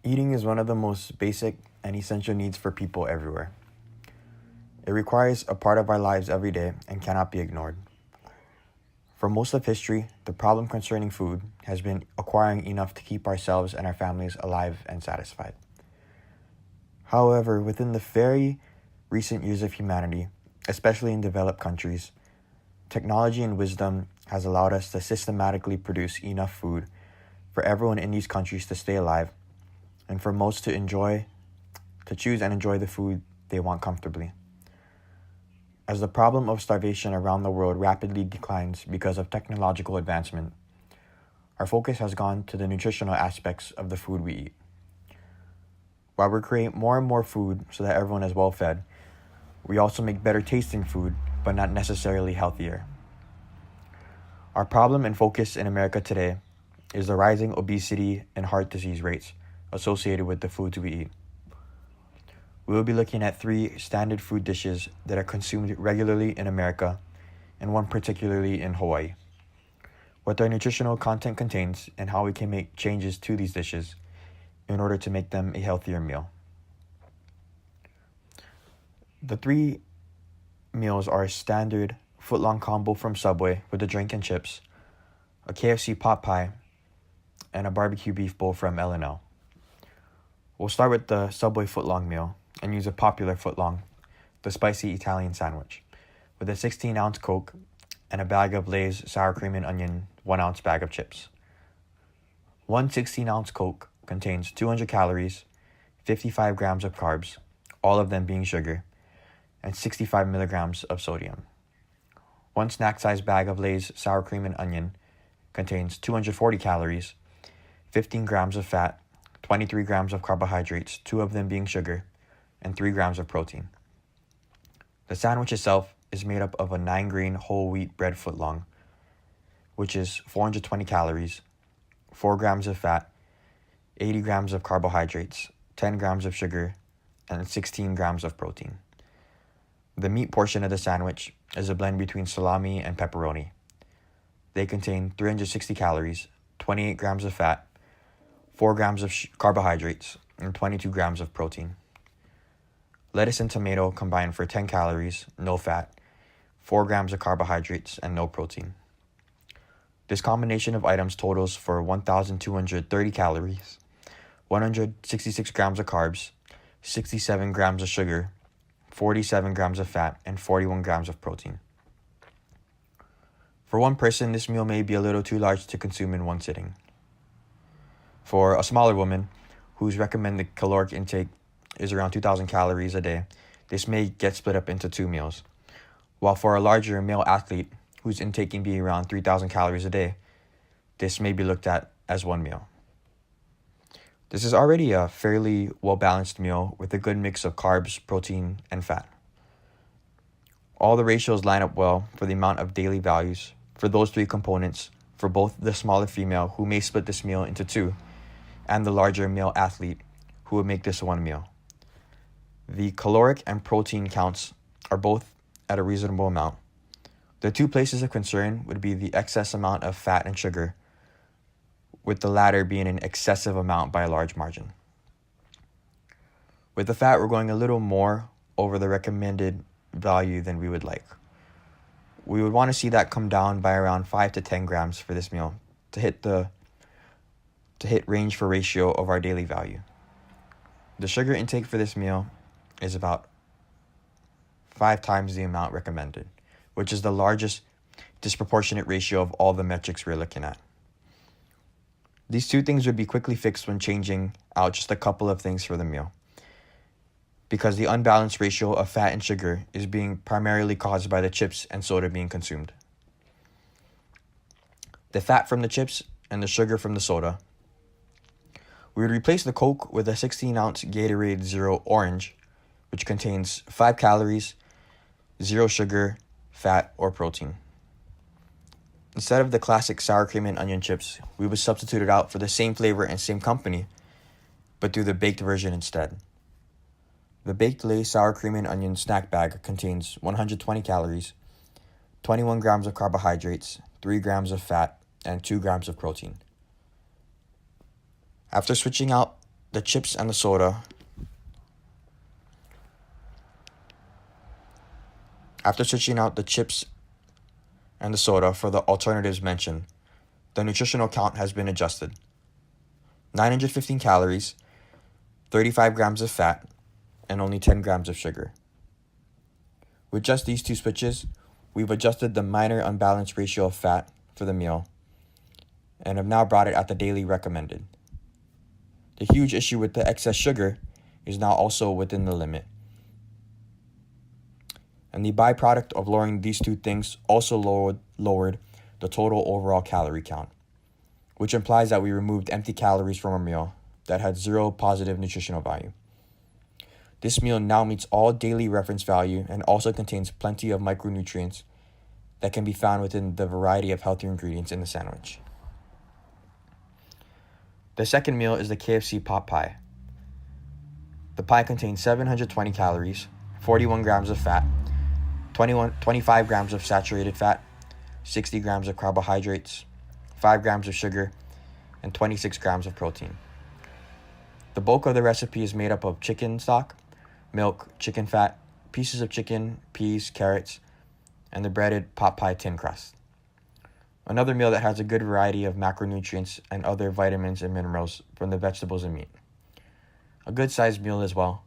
Eating is one of the most basic and essential needs for people everywhere. It requires a part of our lives every day and cannot be ignored. For most of history, the problem concerning food has been acquiring enough to keep ourselves and our families alive and satisfied. However, within the very recent years of humanity, especially in developed countries, technology and wisdom has allowed us to systematically produce enough food for everyone in these countries to stay alive and for most to choose and enjoy the food they want comfortably. As the problem of starvation around the world rapidly declines because of technological advancement, our focus has gone to the nutritional aspects of the food we eat. While we create more and more food so that everyone is well fed, we also make better tasting food, but not necessarily healthier. Our problem and focus in America today is the rising obesity and heart disease rates associated with the foods we eat. We will be looking at 3 standard food dishes that are consumed regularly in America and one particularly in Hawaii. What their nutritional content contains and how we can make changes to these dishes in order to make them a healthier meal. The 3 meals are a standard footlong combo from Subway with a drink and chips, a KFC pot pie, and a barbecue beef bowl from L&L. We'll start with the Subway footlong meal and use a popular footlong, the spicy Italian sandwich, with a 16-ounce Coke and a bag of Lay's sour cream and onion 1-ounce bag of chips. One 16-ounce Coke contains 200 calories, 55 grams of carbs, all of them being sugar, and 65 milligrams of sodium. One snack-sized bag of Lay's sour cream and onion contains 240 calories, 15 grams of fat, 23 grams of carbohydrates, 2 of them being sugar, and 3 grams of protein. The sandwich itself is made up of a 9-grain whole wheat bread footlong, which is 420 calories, 4 grams of fat, 80 grams of carbohydrates, 10 grams of sugar, and 16 grams of protein. The meat portion of the sandwich is a blend between salami and pepperoni. They contain 360 calories, 28 grams of fat, 4 grams of carbohydrates, and 22 grams of protein. Lettuce and tomato combine for 10 calories, no fat, 4 grams of carbohydrates, and no protein. This combination of items totals for 1,230 calories, 166 grams of carbs, 67 grams of sugar, 47 grams of fat, and 41 grams of protein. For one person, this meal may be a little too large to consume in one sitting. For a smaller woman, whose recommended caloric intake is around 2,000 calories a day, this may get split up into 2 meals. While for a larger male athlete, whose intake can be around 3,000 calories a day, this may be looked at as 1 meal. This is already a fairly well-balanced meal with a good mix of carbs, protein, and fat. All the ratios line up well for the amount of daily values for those 3 components for both the smaller female who may split this meal into 2 and the larger male athlete who would make this 1 meal. The caloric and protein counts are both at a reasonable amount. The 2 places of concern would be the excess amount of fat and sugar, with the latter being an excessive amount by a large margin. With the fat, we're going a little more over the recommended value than we would like. We would want to see that come down by around 5 to 10 grams for this meal to hit range for ratio of our daily value. The sugar intake for this meal is about 5 times the amount recommended, which is the largest disproportionate ratio of all the metrics we're looking at. These 2 things would be quickly fixed when changing out just a couple of things for the meal, because the unbalanced ratio of fat and sugar is being primarily caused by the chips and soda being consumed. The fat from the chips and the sugar from the soda. We would replace the Coke with a 16-ounce Gatorade Zero Orange, which contains 5 calories, 0 sugar, fat, or protein. Instead of the classic sour cream and onion chips, we would substitute it out for the same flavor and same company, but do the baked version instead. The baked Lay's sour cream and onion snack bag contains 120 calories, 21 grams of carbohydrates, 3 grams of fat, and 2 grams of protein. After switching out the chips and the soda. After switching out the chips and the soda for the alternatives mentioned, the nutritional count has been adjusted. 915 calories, 35 grams of fat, and only 10 grams of sugar. With just these two switches, we've adjusted the minor unbalanced ratio of fat for the meal and have now brought it at the daily recommended. The huge issue with the excess sugar is now also within the limit. And the byproduct of lowering these two things also lowered the total overall calorie count, which implies that we removed empty calories from our meal that had zero positive nutritional value. This meal now meets all daily reference value and also contains plenty of micronutrients that can be found within the variety of healthier ingredients in the sandwich. The second meal is the KFC pot pie. The pie contains 720 calories, 41 grams of fat, 25 grams of saturated fat, 60 grams of carbohydrates, 5 grams of sugar, and 26 grams of protein. The bulk of the recipe is made up of chicken stock, milk, chicken fat, pieces of chicken, peas, carrots, and the breaded pot pie tin crust. Another meal that has a good variety of macronutrients and other vitamins and minerals from the vegetables and meat. A good sized meal as well,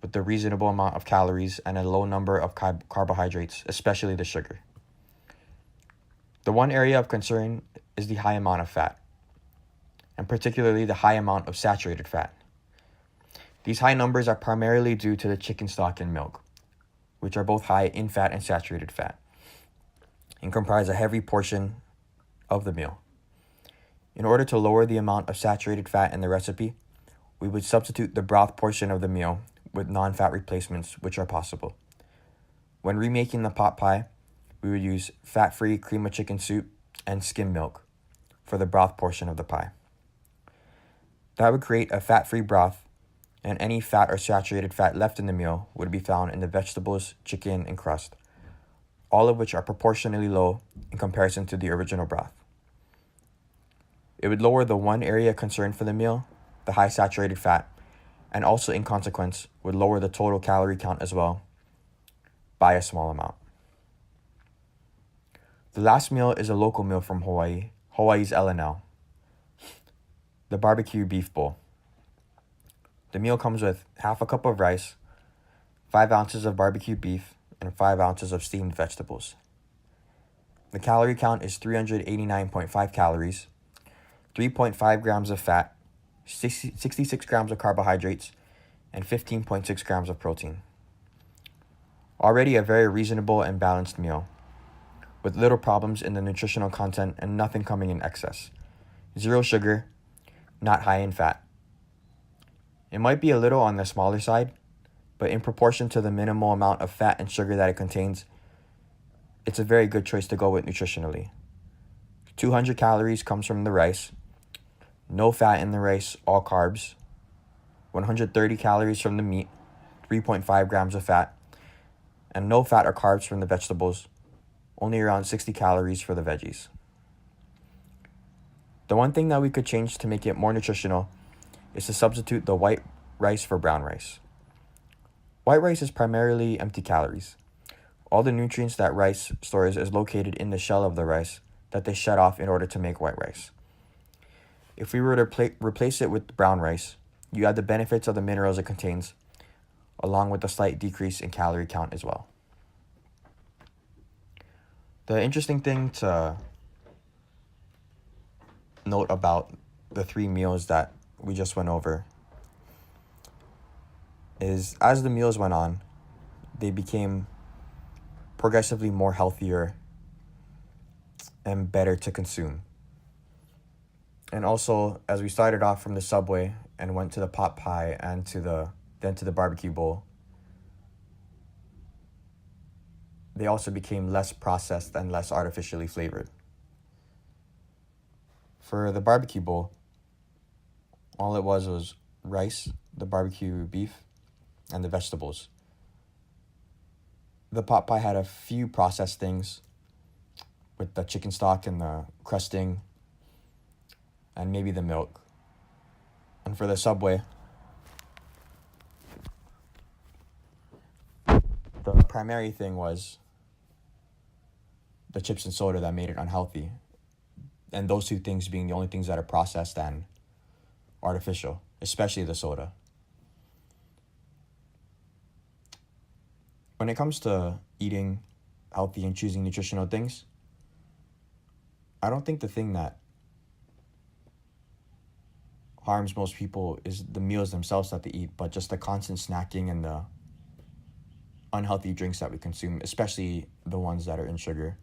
with a reasonable amount of calories and a low number of carbohydrates, especially the sugar. The one area of concern is the high amount of fat, and particularly the high amount of saturated fat. These high numbers are primarily due to the chicken stock and milk, which are both high in fat and saturated fat, and comprise a heavy portion of the meal. In order to lower the amount of saturated fat in the recipe, we would substitute the broth portion of the meal with non-fat replacements, which are possible. When remaking the pot pie, we would use fat-free cream of chicken soup and skim milk for the broth portion of the pie. That would create a fat-free broth, and any fat or saturated fat left in the meal would be found in the vegetables, chicken, and crust, all of which are proportionally low in comparison to the original broth. It would lower the one area concern for the meal, the high saturated fat, and also in consequence would lower the total calorie count as well by a small amount. The last meal is a local meal from Hawaii's L&L, the barbecue beef bowl. The meal comes with half a cup of rice, 5 ounces of barbecue beef, and 5 ounces of steamed vegetables. The calorie count is 389.5 calories, 3.5 grams of fat, 66 grams of carbohydrates, and 15.6 grams of protein. Already a very reasonable and balanced meal, with little problems in the nutritional content and nothing coming in excess. Zero sugar, not high in fat. It might be a little on the smaller side, but in proportion to the minimal amount of fat and sugar that it contains, it's a very good choice to go with nutritionally. 200 calories comes from the rice, no fat in the rice, all carbs. 130 calories from the meat, 3.5 grams of fat, and no fat or carbs from the vegetables, only around 60 calories for the veggies. The one thing that we could change to make it more nutritional is to substitute the white rice for brown rice. White rice is primarily empty calories. All the nutrients that rice stores is located in the shell of the rice that they shut off in order to make white rice. If we were to replace it with brown rice, you add the benefits of the minerals it contains, along with a slight decrease in calorie count as well. The interesting thing to note about the 3 meals that we just went over is as the meals went on, they became progressively more healthier and better to consume. And also, as we started off from the Subway and went to the pot pie and then to the barbecue bowl, they also became less processed and less artificially flavored. For the barbecue bowl, all it was rice, the barbecue beef, and the vegetables. The pot pie had a few processed things with the chicken stock and the crusting and maybe the milk. And for the Subway, primary thing was the chips and soda that made it unhealthy. And those two things being the only things that are processed and artificial, especially the soda. When it comes to eating healthy and choosing nutritional things, I don't think the thing that harms most people is the meals themselves that they eat, but just the constant snacking and the unhealthy drinks that we consume, especially the ones that are in sugar.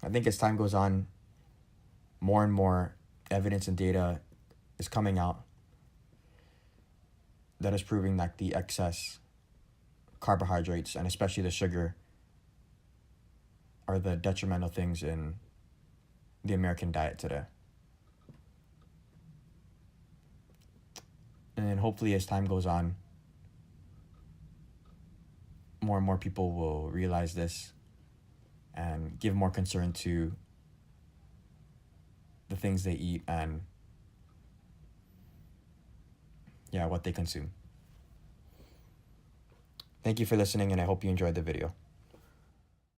I think as time goes on, more and more evidence and data is coming out that is proving that the excess carbohydrates and especially the sugar are the detrimental things in the American diet today. And hopefully as time goes on, more and more people will realize this and give more concern to the things they eat and what they consume. Thank you for listening, and I hope you enjoyed the video.